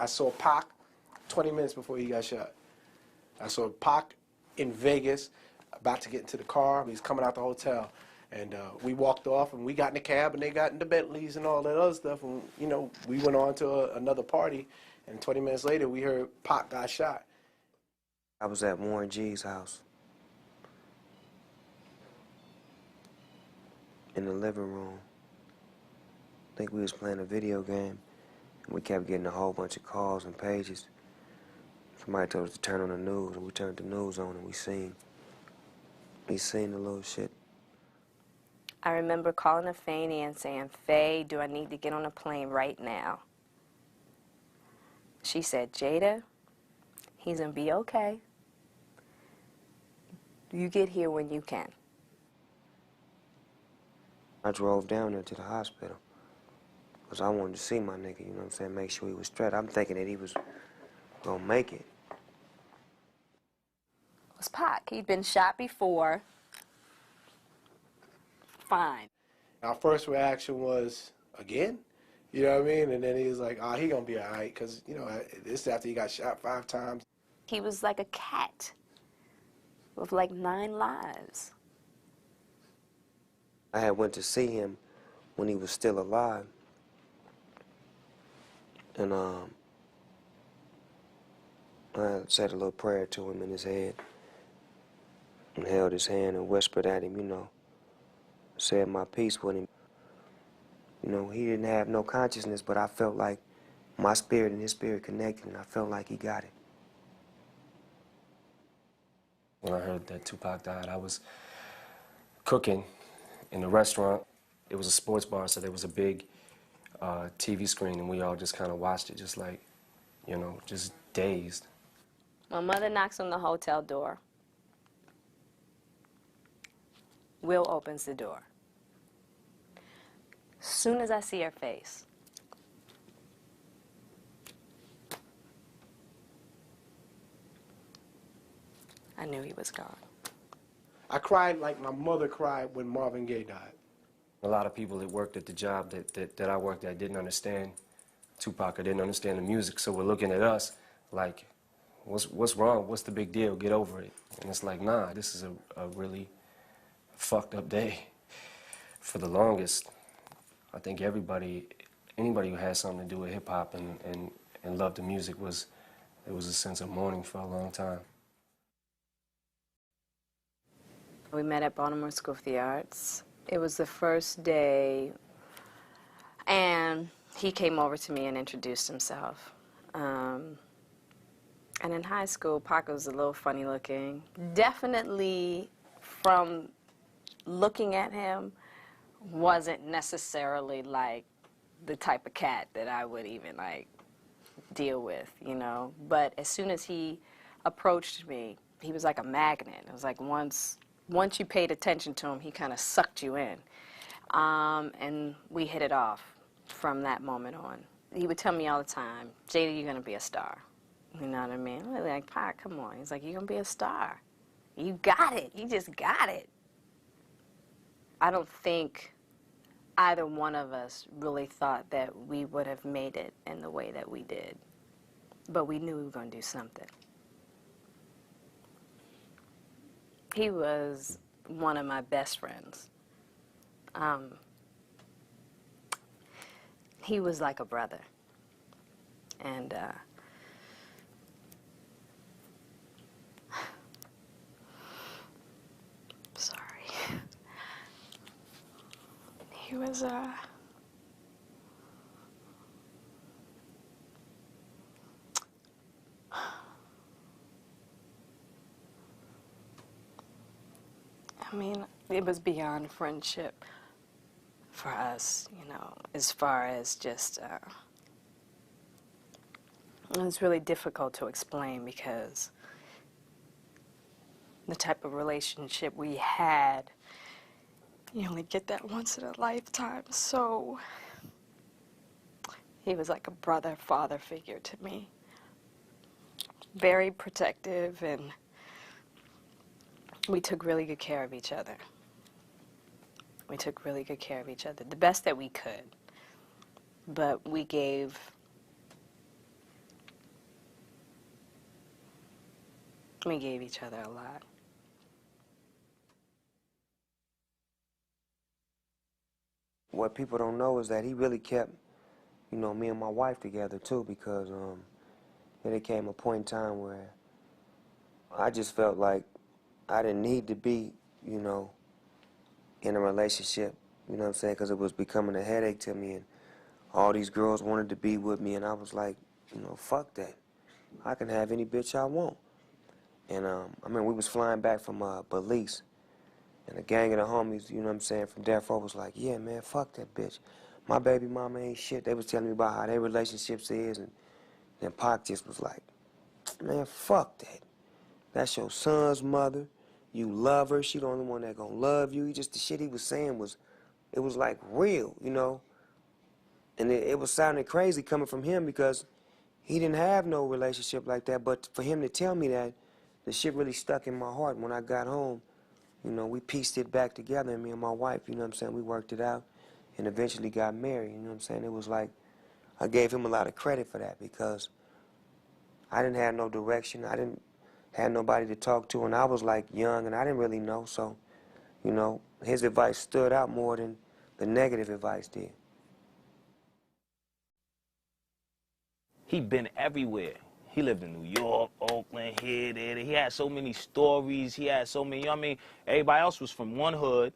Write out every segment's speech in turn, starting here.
I saw Pac 20 minutes before he got shot. I saw Pac in Vegas, about to get into the car. He's coming out the hotel. And we walked off, and we got in the cab, and they got in the Bentleys and all that other stuff. And, you know, we went on to another party, and 20 minutes later, we heard Pac got shot. I was at Warren G's house in the living room. I think we was playing a video game, and we kept getting a whole bunch of calls and pages. Somebody told us to turn on the news, and we turned the news on, and we seen the little shit. I remember calling a Fanny and saying, "Faye, do I need to get on a plane right now?" She said, "Jada, he's gonna be okay. You get here when you can." I drove down there to the hospital because I wanted to see my nigga, you know what I'm saying, make sure he was straight. I'm thinking that he was gonna make it. It was Pac. He'd been shot before. Fine. Our first reaction was, again? You know what I mean? And then he was like, oh, he gonna be all right, because, you know, this is after he got shot 5 times. He was like a cat with like 9 lives. I had went to see him when he was still alive. And I said a little prayer to him in his head and held his hand and whispered at him, you know, said my piece with him. You know, he didn't have no consciousness, but I felt like my spirit and his spirit connected, and I felt like he got it. When I heard that Tupac died, I was cooking in a restaurant. It was a sports bar, so there was a big TV screen, and we all just kind of watched it, just like, you know, just dazed. My mother knocks on the hotel door. Will opens the door. Soon as I see her face, I knew he was gone. I cried like my mother cried when Marvin Gaye died. A lot of people that worked at the job that I worked at didn't understand Tupac or didn't understand the music, so we're looking at us like, what's wrong? What's the big deal? Get over it. And it's like, nah, this is a really fucked up day. For the longest, I think anybody who had something to do with hip-hop and loved the music there was a sense of mourning for a long time. We met at Baltimore School of the Arts. It was the first day, and he came over to me and introduced himself. And in high school, Pac was a little funny looking. Definitely, from looking at him, wasn't necessarily like the type of cat that I would even like deal with, you know. But as soon as he approached me, he was like a magnet. It was like once you paid attention to him, he kind of sucked you in. And we hit it off from that moment on. He would tell me all the time, "Jada, you're gonna be a star." You know what I mean? I'm like, "Pac, come on." He's like, "You're gonna be a star. You got it. You just got it." I don't think either one of us really thought that we would have made it in the way that we did. But we knew we were going to do something. He was one of my best friends. He was like a brother. And sorry. He was, I mean, it was beyond friendship for us, you know, as far as just, it was really difficult to explain because the type of relationship we had, you only get that once in a lifetime, so he was like a brother, father figure to me. Very protective, and we took really good care of each other. We took really good care of each other, the best that we could. But we gave We gave each other a lot. What people don't know is that he really kept, you know, me and my wife together too, because there came a point in time where I just felt like I didn't need to be, you know, in a relationship, you know what I'm saying, because it was becoming a headache to me, and all these girls wanted to be with me, and I was like, you know, fuck that. I can have any bitch I want. And I mean, we was flying back from Belize, and a gang of the homies, you know what I'm saying, from Darfur was like, yeah, man, fuck that bitch. My baby mama ain't shit. They was telling me about how their relationships is, and then Pac just was like, man, fuck that. That's your son's mother. You love her. She the only one that gonna love you. Just the shit he was saying was, it was like real, you know? And it was sounding crazy coming from him because he didn't have no relationship like that. But for him to tell me that, the shit really stuck in my heart. When I got home, you know, we pieced it back together, and me and my wife, you know what I'm saying, we worked it out and eventually got married, you know what I'm saying? It was like, I gave him a lot of credit for that because I didn't have no direction. I didn't have nobody to talk to, and I was like young and I didn't really know, so, you know, his advice stood out more than the negative advice did. He been everywhere. He lived in New York, Oakland, here, there. He had so many stories. He had so many, you know what I mean? Everybody else was from one hood.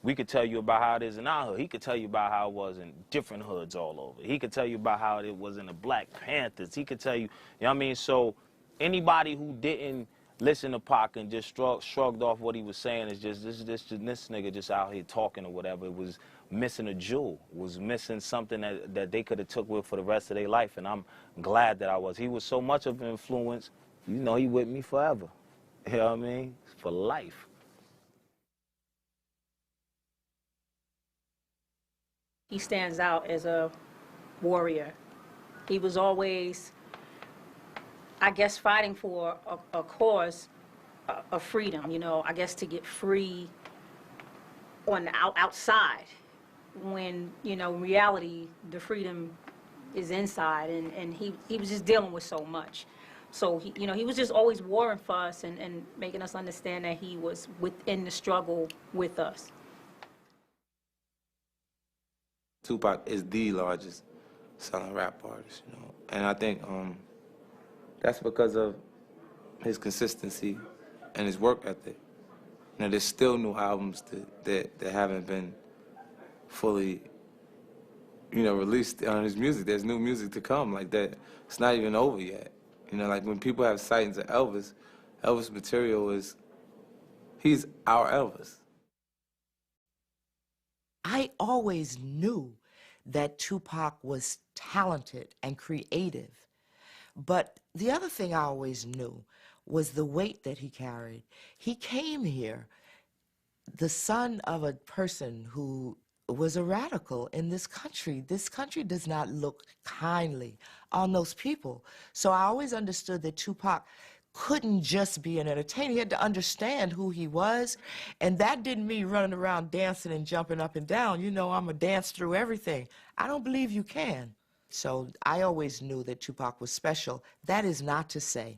We could tell you about how it is in our hood. He could tell you about how it was in different hoods all over. He could tell you about how it was in the Black Panthers. He could tell you, you know what I mean? So anybody who didn't listen to Pac and just shrugged off what he was saying is just, this nigga just out here talking or whatever. It was missing a jewel, was missing something that they could have took with for the rest of their life, and I'm glad that I was. He was so much of an influence, you know, he with me forever. You know what I mean? For life. He stands out as a warrior. He was always, I guess, fighting for a cause of freedom, you know, I guess to get free on the outside when, you know, in reality, the freedom is inside, and he was just dealing with so much. So, he, you know, he was just always warring for us and making us understand that he was within the struggle with us. Tupac is the largest selling rap artist, you know, and I think that's because of his consistency and his work ethic. You know, there's still new albums that haven't been fully, you know, released on his music. There's new music to come like that. It's not even over yet. You know, like when people have sightings of Elvis, Elvis material is, he's our Elvis. I always knew that Tupac was talented and creative. But the other thing I always knew was the weight that he carried. He came here, the son of a person who was a radical in this country. This country does not look kindly on those people. So I always understood that Tupac couldn't just be an entertainer. He had to understand who he was, and that didn't mean running around dancing and jumping up and down. You know, I'm a dance through everything. I don't believe you can. So I always knew that Tupac was special. That is not to say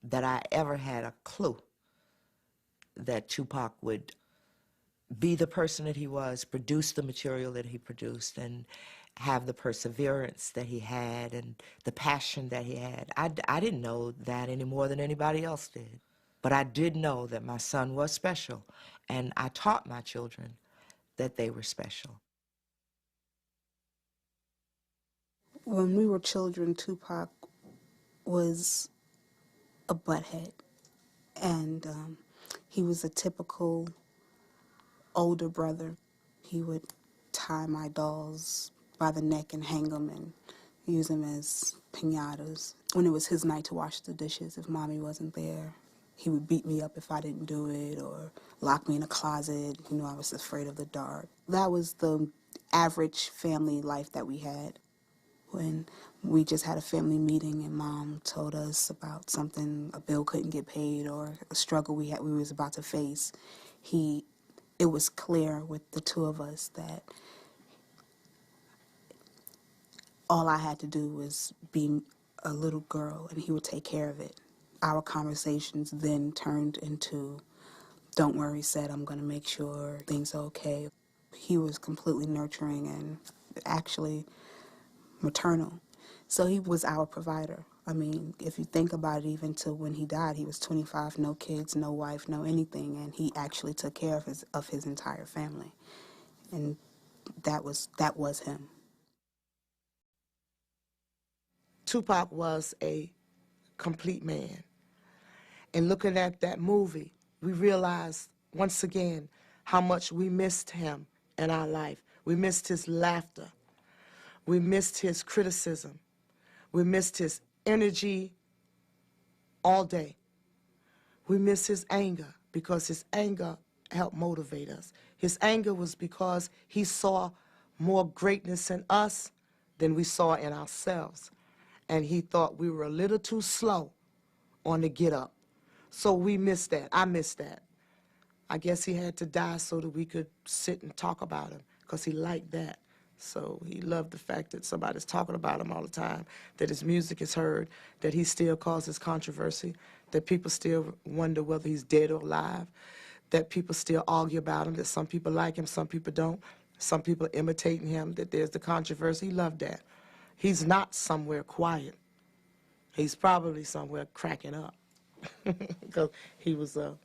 that I ever had a clue that Tupac would be the person that he was, produce the material that he produced, and have the perseverance that he had and the passion that he had. I didn't know that any more than anybody else did. But I did know that my son was special, and I taught my children that they were special. When we were children, Tupac was a butthead, and he was a typical older brother. He would tie my dolls by the neck and hang them and use them as piñatas. When it was his night to wash the dishes, if mommy wasn't there, he would beat me up if I didn't do it, or lock me in a closet. You know, I was afraid of the dark. That was the average family life that we had. When we just had a family meeting and mom told us about something, a bill couldn't get paid or a struggle we was about to face, it was clear with the two of us that all I had to do was be a little girl and he would take care of it. our conversations then turned into, don't worry, said, I'm going to make sure things are okay. He was completely nurturing and actually maternal. So he was our provider. I mean, if you think about it, even to when he died, he was 25, no kids, no wife, no anything, and he actually took care of his entire family. And that was him. Tupac was a complete man. And looking at that movie, we realized once again how much we missed him in our life. We missed his laughter. We missed his criticism. We missed his energy all day. We missed his anger because his anger helped motivate us. His anger was because he saw more greatness in us than we saw in ourselves. And he thought we were a little too slow on the get up. So we missed that. I missed that. I guess he had to die so that we could sit and talk about him because he liked that. So he loved the fact that somebody's talking about him all the time, that his music is heard, that he still causes controversy, that people still wonder whether he's dead or alive, that people still argue about him, that some people like him, some people don't, some people are imitating him, that there's the controversy. He loved that. He's not somewhere quiet. He's probably somewhere cracking up because he was a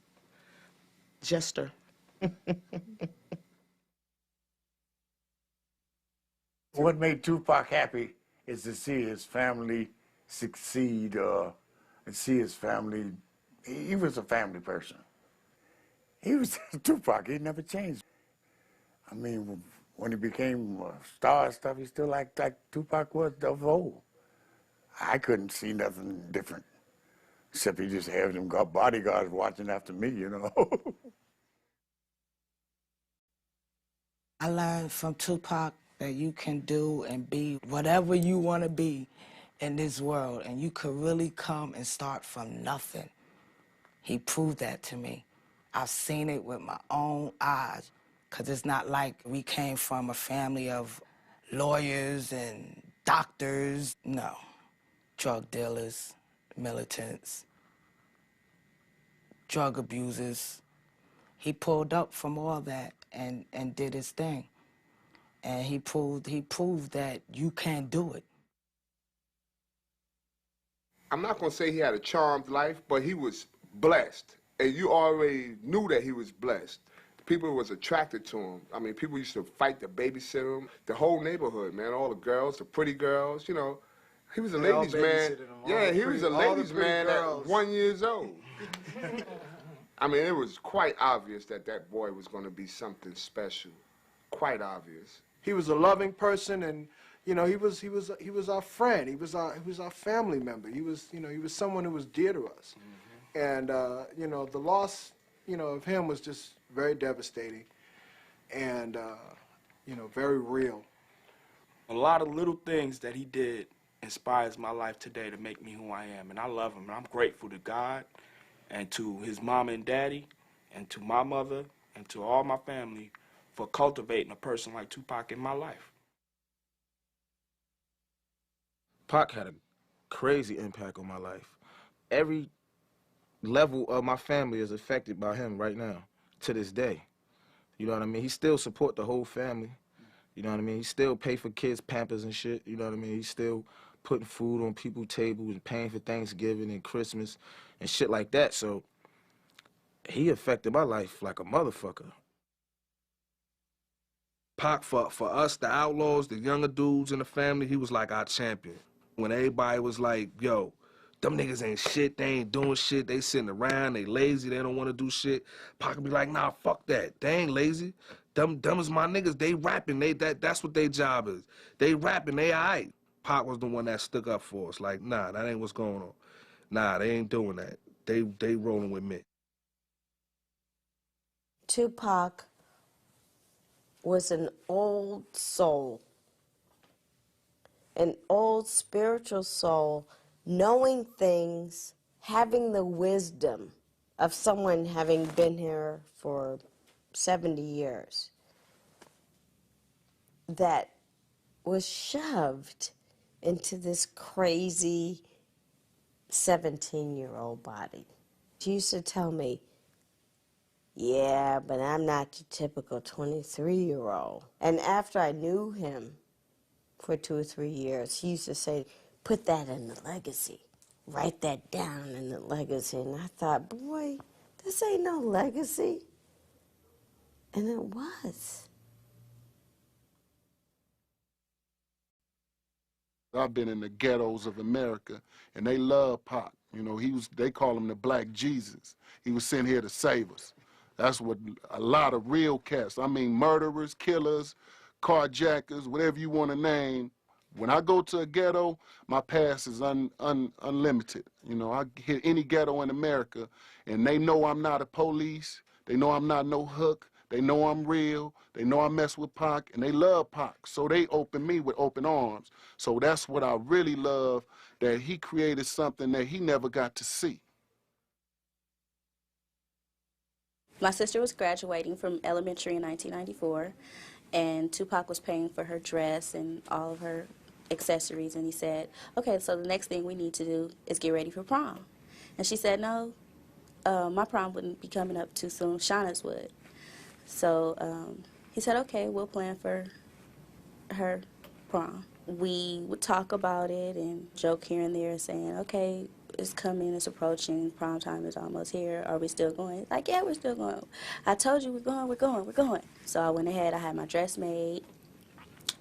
jester. What made Tupac happy is to see his family succeed and see his family. He was a family person. He was Tupac. He never changed. I mean, when he became a star and stuff, he still like Tupac was of old. I couldn't see nothing different, except he just had them bodyguards watching after me, you know. I learned from Tupac that you can do and be whatever you want to be in this world, and you could really come and start from nothing. He proved that to me. I've seen it with my own eyes, because it's not like we came from a family of lawyers and doctors. No. Drug dealers, militants, drug abusers. He pulled up from all that and did his thing. And he proved that you can do it. I'm not going to say he had a charmed life, but he was blessed. And you already knew that he was blessed. People was attracted to him. I mean, people used to fight to babysit him. The whole neighborhood, man, all the girls, the pretty girls, you know. He was a ladies' man. Yeah, he was a ladies' man at 1 year old. I mean, it was quite obvious that that boy was going to be something special. Quite obvious. He was a loving person, and you know, he was our friend. He was our family member. He was someone who was dear to us. And you know, the loss, you know, of him was just very devastating, and you know, very real. A lot of little things that he did inspires my life today to make me who I am, and I love him. And I'm grateful to God and to his mama and daddy and to my mother and to all my family for cultivating a person like Tupac in my life. Pac had a crazy impact on my life. Every level of my family is affected by him right now, to this day. You know what I mean? He still support the whole family. You know what I mean? He still pay for kids' Pampers and shit. You know what I mean? He's still putting food on people's tables and paying for Thanksgiving and Christmas and shit like that. So he affected my life like a motherfucker. Pac, for us, the outlaws, the younger dudes in the family, he was like our champion. When everybody was like, yo, them niggas ain't shit, they ain't doing shit, they sitting around, they lazy, they don't want to do shit. Pac would be like, nah, fuck that, they ain't lazy. Them is my niggas, they rapping, that's what their job is. They rapping, they all right. Pac was the one that stuck up for us, like, nah, that ain't what's going on. Nah, they ain't doing that. They rolling with me. Tupac was an old soul, an old spiritual soul, knowing things, having the wisdom of someone having been here for 70 years, that was shoved into this crazy 17-year-old body. She used to tell me, yeah, but I'm not the typical 23-year-old. And after I knew him for 2 or 3 years, he used to say, put that in the legacy. Write that down in the legacy. And I thought, boy, this ain't no legacy. And it was. I've been in the ghettos of America, and they love Pac. You know, they call him the Black Jesus. He was sent here to save us. That's what a lot of real cats, I mean murderers, killers, carjackers, whatever you want to name. When I go to a ghetto, my pass is unlimited. You know, I hit any ghetto in America, and they know I'm not a police. They know I'm not no hook. They know I'm real. They know I mess with Pac, and they love Pac. So they open me with open arms. So that's what I really love, that he created something that he never got to see. My sister was graduating from elementary in 1994, and Tupac was paying for her dress and all of her accessories, and he said, okay, so the next thing we need to do is get ready for prom. And she said, no, my prom wouldn't be coming up too soon, Shauna's would. So he said, okay, we'll plan for her prom. We would talk about it and joke here and there, saying, okay, it's coming, it's approaching, prom time is almost here, are we still going? Like, yeah, we're still going. I told you we're going. So I went ahead, I had my dress made.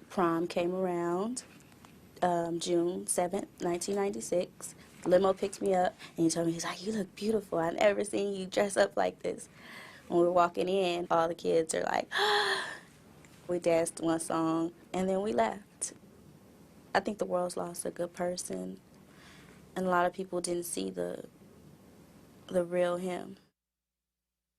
Prom came around June 7th, 1996. Limo picked me up, and he told me, he's like, you look beautiful. I've never seen you dress up like this. When we were walking in, all the kids are like, we danced one song, and then we left. I think the world's lost a good person, and a lot of people didn't see the real him.